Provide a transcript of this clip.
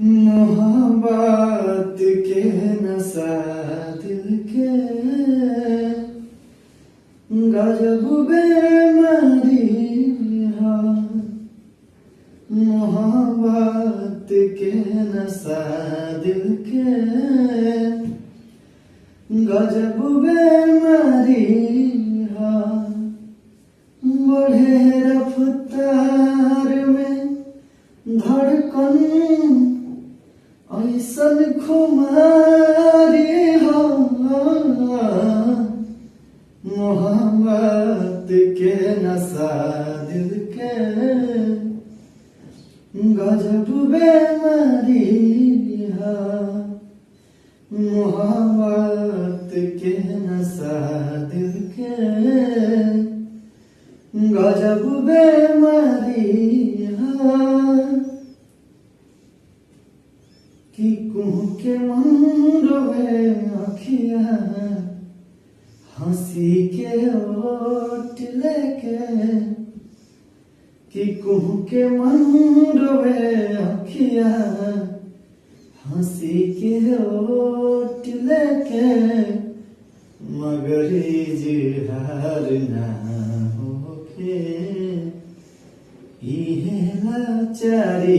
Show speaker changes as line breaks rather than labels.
मोहब्बत के नशा दिल के गजब बेमारी है। मोहब्बत के नशा दिल के गजब बेमारी है। बढ़े रफ्तार में धड़कन ऐसन खुमारी हो। मोहब्बत के नशा दिल के गजब बेमारी है। मोहब्बत के नशा दिल के गजब बेमारी है। कि कुह के मन रोवे अखिया हंसी के ओट लेके। कि कुह के मन रोवे अखिया हंसी के ओट लेके। मगर इजहार ना होके इहे लाचारी